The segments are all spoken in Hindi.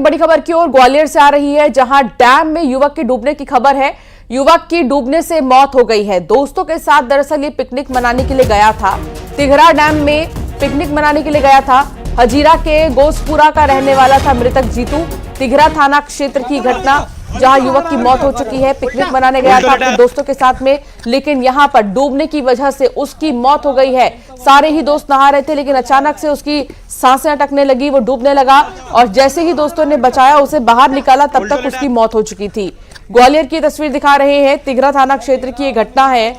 बड़ी खबर की ओर ग्वालियर से आ रही है, जहां डैम में युवक के डूबने की खबर है। युवक की डूबने से मौत हो गई है। दोस्तों के साथ दरअसल ये पिकनिक मनाने के लिए गया था। तिघरा डैम में पिकनिक मनाने के लिए गया था। हजीरा के गोसपुरा का रहने वाला था मृतक जीतू। तिघरा थाना क्षेत्र की घटना, जहां युवक की मौत हो चुकी है। पिकनिक मनाने गया था अपने दोस्तों के साथ में, लेकिन यहां पर डूबने की वजह से उसकी मौत हो गई है। सारे ही दोस्त नहा रहे थे, लेकिन अचानक से उसकी सांसें अटकने लगी, वो डूबने लगा और जैसे ही दोस्तों ने बचाया, उसे बाहर निकाला, तब तक उसकी मौत हो चुकी थी। ग्वालियर की तस्वीर दिखा रहे हैं। तिघरा थाना क्षेत्र की ये घटना है।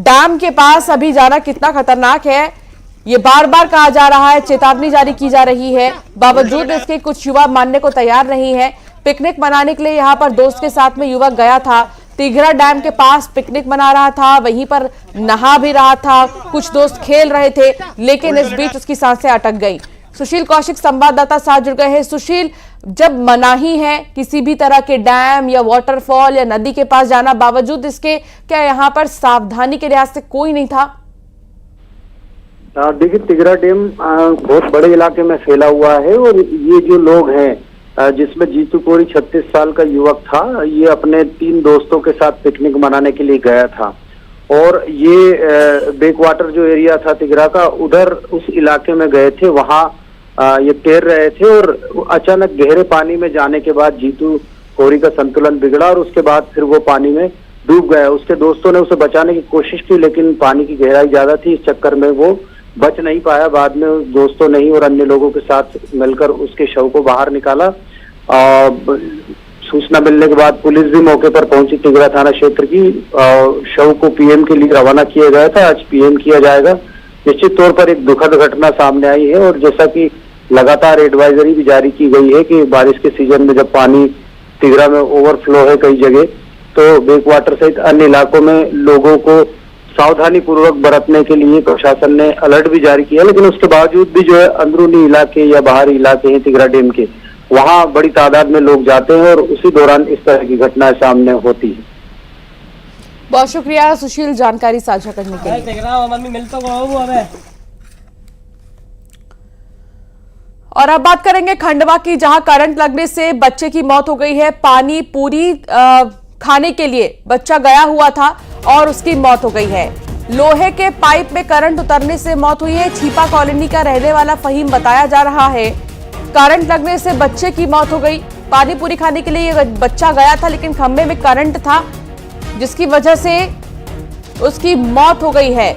डैम के पास अभी जाना कितना खतरनाक है, ये बार बार कहा जा रहा है, चेतावनी जारी की जा रही है। बावजूद इसके कुछ युवा मानने को तैयार नहीं है। पिकनिक मनाने के लिए यहां पर दोस्त के साथ में युवक गया था। तिघरा डैम के पास पिकनिक मना रहा था, वहीं पर नहा भी रहा था, कुछ दोस्त खेल रहे थे, लेकिन इस बीच उसकी सांसें अटक गई। सुशील कौशिक संवाददाता साथ जुड़ गए हैं। सुशील, जब मनाही है किसी भी तरह के डैम या वाटरफॉल या नदी के पास जाना, बावजूद इसके क्या यहाँ पर सावधानी के लिहाज से कोई नहीं था? देखिए, तिघरा डैम बहुत बड़े इलाके में फैला हुआ है और ये जो लोग हैं, जिसमें जीतू कोरी 36 साल का युवक था, ये अपने 3 दोस्तों के साथ पिकनिक मनाने के लिए गया था और ये बैकवाटर जो एरिया था तिघरा का, उधर उस इलाके में गए थे। वहाँ ये तैर रहे थे और अचानक गहरे पानी में जाने के बाद जीतू कोरी का संतुलन बिगड़ा और उसके बाद फिर वो पानी में डूब गया। उसके दोस्तों ने उसे बचाने की कोशिश की, लेकिन पानी की गहराई ज्यादा थी, इस चक्कर में वो बच नहीं पाया। बाद में उस दोस्तों ने ही और अन्य लोगों के साथ मिलकर उसके शव को बाहर निकाला। सूचना मिलने के बाद पुलिस भी मौके पर पहुंची तिघरा थाना क्षेत्र की। शव को पीएम के लिए रवाना किया गया था, आज पीएम किया जाएगा। निश्चित तौर पर एक दुखद घटना सामने आई है और जैसा कि लगातार एडवाइजरी भी जारी की गई है कि बारिश के सीजन में जब पानी तिघरा में ओवरफ्लो है कई जगह, तो बैकवाटर सहित अन्य इलाकों में लोगों को सावधानी पूर्वक बरतने के लिए प्रशासन ने अलर्ट भी जारी किया। लेकिन उसके बावजूद भी जो है अंदरूनी इलाके या बाहरी इलाके हैं तिघरा डैम के, वहां बड़ी तादाद में लोग जाते हैं और उसी दौरान इस तरह की घटनाएं सामने होती है। बहुत शुक्रिया सुशील जानकारी साझा करने के लिए। और अब बात करेंगे खंडवा की, जहां करंट लगने से बच्चे की मौत हो गई है। पानी पूरी खाने के लिए बच्चा गया हुआ था और उसकी मौत हो गई है। लोहे के पाइप में करंट उतरने से मौत हुई है। छिपा कॉलोनी का रहने वाला फहीम बताया जा रहा है, करंट लगने से बच्चे की मौत हो गई। पानी पूरी खाने के लिए ये बच्चा गया था, लेकिन खंभे में करंट था, जिसकी वजह से उसकी मौत हो गई है।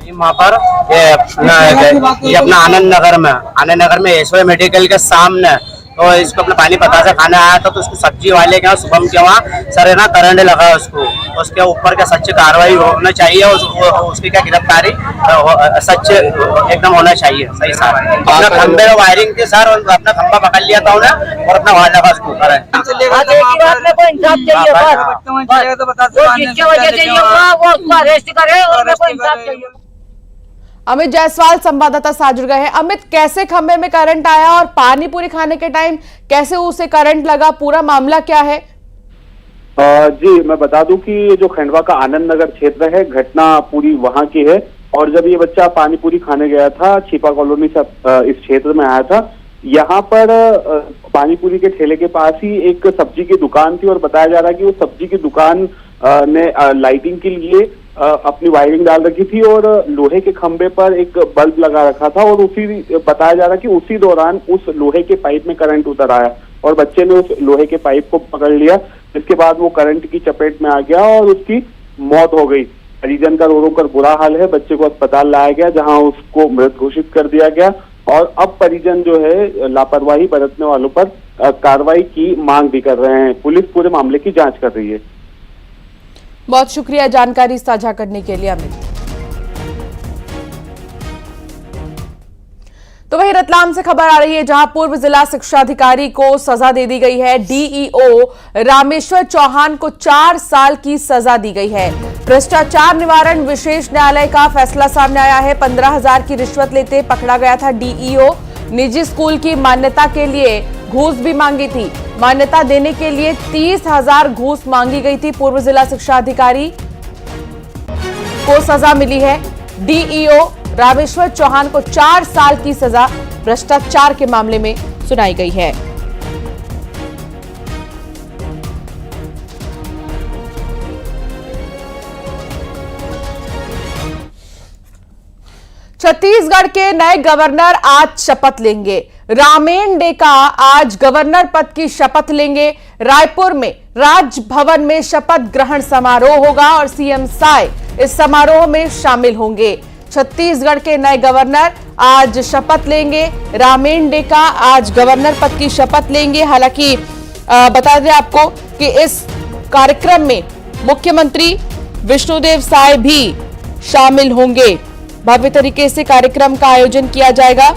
वहाँ पर ये अपना आनंद नगर में एसओ मेडिकल के सामने, तो इसको अपना पानी पता से खाने आया था, तो उसको सब्जी वाले के शुभम के वहाँ सर है ना करंट लगा उसको। उसके ऊपर क्या सच्ची कार्रवाई होना चाहिए, उसकी क्या गिरफ्तारी सच एकदम होना चाहिए। सही सर, अपना खंबे में वायरिंग थी सर, अपना खंबा पकड़ लिया था उन्हें और अपना वायर लगा उसको ऊपर। अमित जायसवाल संवाददाता साथ जुड़ गए हैं। अमित, कैसे खंबे में करंट आया और पानी पूरी खाने के टाइम कैसे उसे करंट लगा, पूरा मामला क्या है? जी, मैं बता दूं कि ये जो खंडवा का आनंद नगर क्षेत्र है, घटना पूरी वहां की है। और जब ये बच्चा पानी पूरी खाने गया था, छिपा कॉलोनी से इस क्षेत्र में आया था, यहाँ पर पानी पूरी के ठेले के पास ही एक सब्जी की दुकान थी और बताया जा रहा है कि वो सब्जी की दुकान ने लाइटिंग के लिए अपनी वायरिंग डाल रखी थी और लोहे के खंबे पर एक बल्ब लगा रखा था और उसी बताया जा रहा कि उसी दौरान उस लोहे के पाइप में करंट उतर आया और बच्चे ने उस लोहे के पाइप को पकड़ लिया, जिसके बाद वो करंट की चपेट में आ गया और उसकी मौत हो गई। परिजन का रो रो कर बुरा हाल है। बच्चे को अस्पताल लाया गया, जहां उसको मृत घोषित कर दिया गया और अब परिजन जो है लापरवाही बरतने वालों पर कार्रवाई की मांग भी कर रहे हैं। पुलिस पूरे मामले की जांच कर रही है। बहुत शुक्रिया जानकारी साझा करने के लिए अमित। तो वही रतलाम से खबर आ रही है, जहां पूर्व जिला शिक्षा अधिकारी को सजा दे दी गई है। डीईओ रामेश्वर चौहान को 4 साल की सजा दी गई है। भ्रष्टाचार निवारण विशेष न्यायालय का फैसला सामने आया है। 15,000 की रिश्वत लेते पकड़ा गया था डीईओ। निजी स्कूल की मान्यता के लिए घूस भी मांगी थी। मान्यता देने के लिए 30,000 घूस मांगी गई थी। पूर्व जिला शिक्षा अधिकारी को सजा मिली है। डीईओ रामेश्वर चौहान को 4 साल की सजा भ्रष्टाचार के मामले में सुनाई गई है। छत्तीसगढ़ के नए गवर्नर आज शपथ लेंगे। रामेन डेका आज गवर्नर पद की शपथ लेंगे। रायपुर में राजभवन में शपथ ग्रहण समारोह होगा और सीएम साय इस समारोह में शामिल होंगे। छत्तीसगढ़ के नए गवर्नर आज शपथ लेंगे। रामेन डेका आज गवर्नर पद की शपथ लेंगे। हालांकि बता दें आपको कि इस कार्यक्रम में मुख्यमंत्री विष्णुदेव साय भी शामिल होंगे। भव्य तरीके से कार्यक्रम का आयोजन किया जाएगा।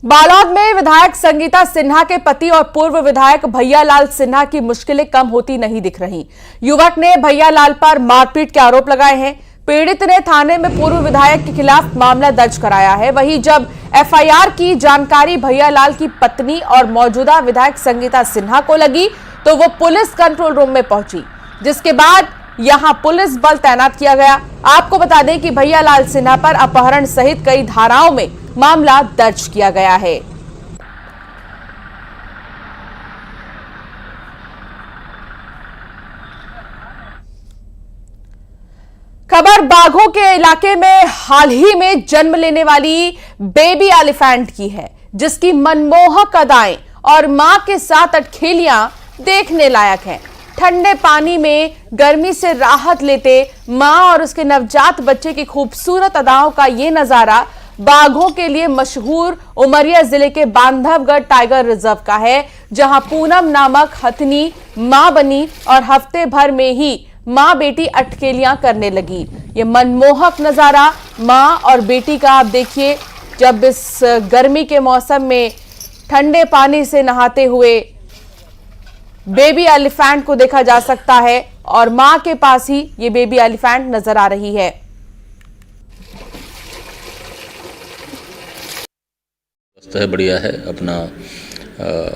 बालोद में विधायक संगीता सिन्हा के पति और पूर्व विधायक भैयालाल सिन्हा की मुश्किलें कम होती नहीं दिख रही। युवक ने भैयालाल पर मारपीट के आरोप लगाए हैं। पीड़ित ने थाने में पूर्व विधायक के खिलाफ मामला दर्ज कराया है। वहीं जब एफआईआर की जानकारी भैयालाल की पत्नी और मौजूदा विधायक संगीता सिन्हा को लगी तो वो पुलिस कंट्रोल रूम में पहुंची, जिसके बाद यहां पुलिस बल तैनात किया गया। आपको बता दें कि भैयालाल सिन्हा पर अपहरण सहित कई धाराओं में मामला दर्ज किया गया है। खबर बाघों के इलाके में हाल ही में जन्म लेने वाली बेबी एलिफेंट की है, जिसकी मनमोहक अदाएं और मां के साथ अटखेलियां देखने लायक हैं। ठंडे पानी में गर्मी से राहत लेते मां और उसके नवजात बच्चे की खूबसूरत अदाओं का ये नजारा बाघों के लिए मशहूर उमरिया जिले के बांधवगढ़ टाइगर रिजर्व का है, जहां पूनम नामक हथनी मां बनी और हफ्ते भर में ही मां बेटी अटकेलियां करने लगी। ये मनमोहक नजारा मां और बेटी का आप देखिए, जब इस गर्मी के मौसम में ठंडे पानी से नहाते हुए बेबी एलिफेंट को देखा जा सकता है और मां के पास ही ये बेबी एलिफेंट नजर आ रही है। बढ़िया है, अपना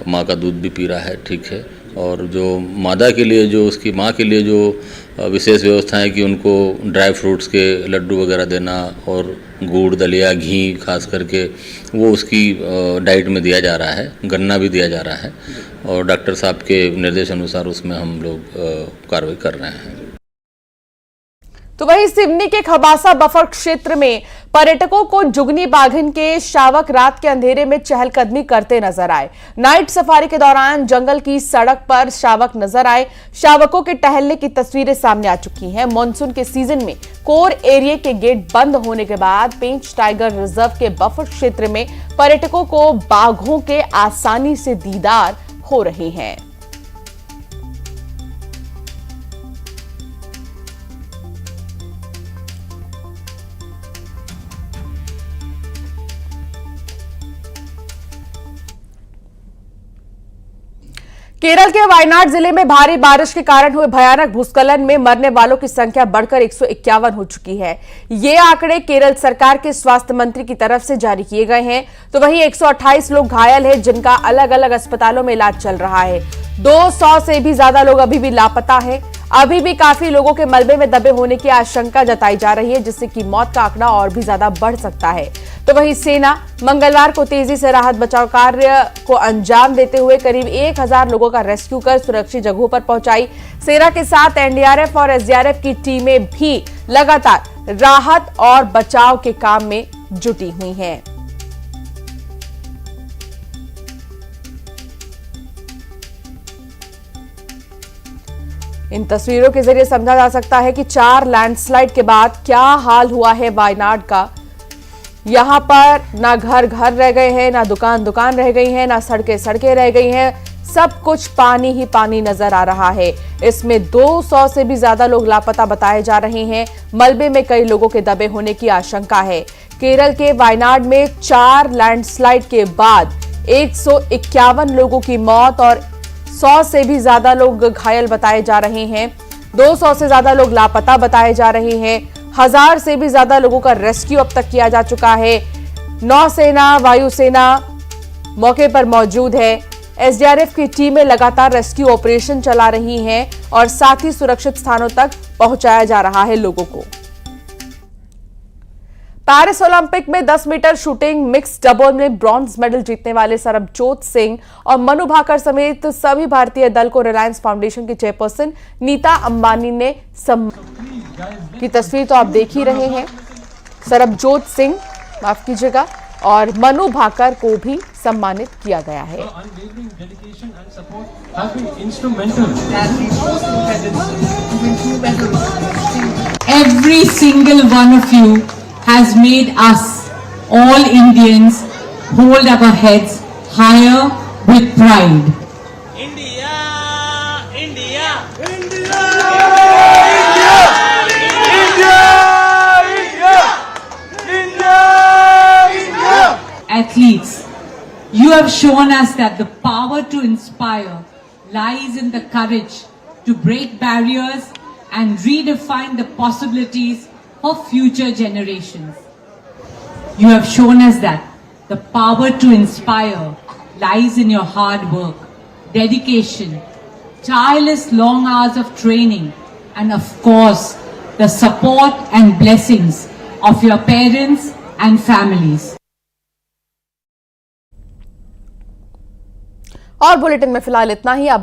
माँ का दूध भी पी रहा है, ठीक है। और जो मादा के लिए, जो उसकी माँ के लिए जो विशेष व्यवस्था है कि उनको ड्राई फ्रूट्स के लड्डू वगैरह देना और गुड़, दलिया, घी खास करके वो उसकी डाइट में दिया जा रहा है। गन्ना भी दिया जा रहा है और डॉक्टर साहब के निर्देश अनुसार उसमें हम लोग कार्रवाई कर रहे हैं। तो वहीं सिवनी के खबासा बफर क्षेत्र में पर्यटकों को जुगनी बाघिन के शावक रात के अंधेरे में चहलकदमी करते नजर आए। नाइट सफारी के दौरान जंगल की सड़क पर शावक नजर आए। शावकों के टहलने की तस्वीरें सामने आ चुकी हैं। मानसून के सीजन में कोर एरिया के गेट बंद होने के बाद पेंच टाइगर रिजर्व के बफर क्षेत्र में पर्यटकों को बाघों के आसानी से दीदार हो रहे हैं। केरल के वायनाड जिले में भारी बारिश के कारण हुए भयानक भूस्खलन में मरने वालों की संख्या बढ़कर 151 हो चुकी है। ये आंकड़े केरल सरकार के स्वास्थ्य मंत्री की तरफ से जारी किए गए हैं। तो वहीं 128 लोग घायल हैं, जिनका अलग अलग अस्पतालों में इलाज चल रहा है। 200 से भी ज्यादा लोग अभी भी लापता हैं। अभी भी काफी लोगों के मलबे में दबे होने की आशंका जताई जा रही है, जिससे कि मौत का आंकड़ा और भी ज्यादा बढ़ सकता है। तो वहीं सेना मंगलवार को तेजी से राहत बचाव कार्य को अंजाम देते हुए करीब 1000 लोगों का रेस्क्यू कर सुरक्षित जगहों पर पहुंचाई। सेना के साथ एनडीआरएफ और एसडीआरएफ की टीमें भी लगातार राहत और बचाव के काम में जुटी हुई हैं। इन तस्वीरों के जरिए समझा जा सकता है कि 4 लैंडस्लाइड के बाद क्या हाल हुआ है वायनाड का। यहां पर ना घर घर रह गए हैं, ना दुकान दुकान रह गई हैं, ना सड़कें सड़कें रह गई हैं। सब कुछ पानी ही पानी नजर आ रहा है। इसमें 200 से भी ज्यादा लोग लापता बताए जा रहे हैं। मलबे में कई लोगों के दबे होने की आशंका है। केरल के वायनाड में 4 लैंडस्लाइड के बाद 151 लोगों की मौत और 100 से भी ज्यादा लोग घायल बताए जा रहे हैं। 200 से ज्यादा लोग लापता बताए जा रहे हैं। 1000 से भी ज्यादा लोगों का रेस्क्यू अब तक किया जा चुका है। नौसेना, वायुसेना मौके पर मौजूद है। एसडीआरएफ की टीमें लगातार रेस्क्यू ऑपरेशन चला रही हैं और साथ ही सुरक्षित स्थानों तक पहुंचाया जा रहा है लोगों को। पेरिस ओलंपिक में 10 मीटर शूटिंग मिक्स डबल में ब्रॉन्ज मेडल जीतने वाले सरबजोत सिंह और मनु भाकर समेत सभी भारतीय दल को रिलायंस फाउंडेशन की चेयरपर्सन नीता अंबानी ने की तस्वीर तो आप देख ही रहे हैं। सरबजोत सिंह, माफ कीजिएगा, और मनु भाकर को भी सम्मानित किया गया है। Every single one of you has made us, all Indians, hold our heads higher with pride. India, India, Athletes, you have shown us that the power to inspire lies in the courage to break barriers and redefine the possibilities for future generations. You have shown us that the power to inspire lies in your hard work, dedication, tireless long hours of training, and of course, the support and blessings of your parents and families. और बुलेटिन में फिलहाल इतना ही। अब